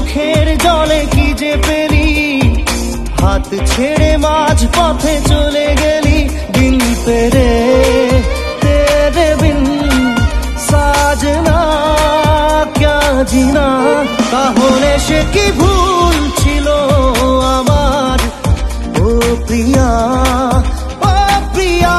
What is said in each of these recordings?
চোখের জলে কি যে পেলি, হাত ছেড়ে মাঝ পথে চলে গেলি। বিন তেরে তেরে বিন সাজনা ক্যা জিনা। তাহলে সে কি ভুল ছিল আমার, ও প্রিয়া ও প্রিয়া।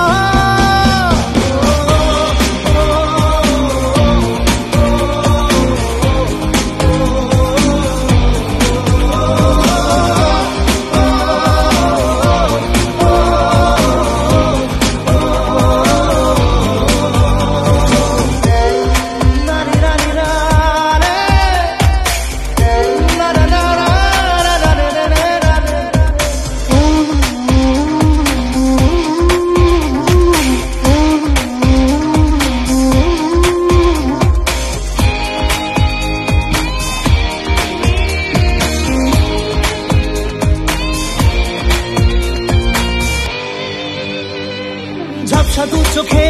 ঝাপসা দু চোখে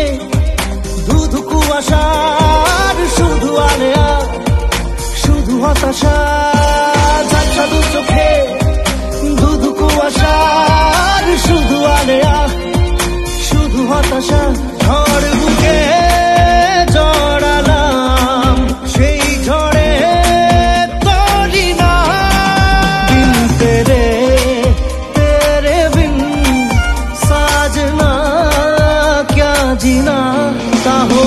ধুধু কুয়াশার শুধু আলেয়া, শুধু হতাশা। ঝাপসা দু চোখে ধুধু কুয়াশার শুধু আলেয়া, শুধু হতাশা। ঝড় বুকে জড়ালাম, সেই ঝড়ে তরি না। বিন তেরে তেরে বিন সাজনা জিনা। তাহলে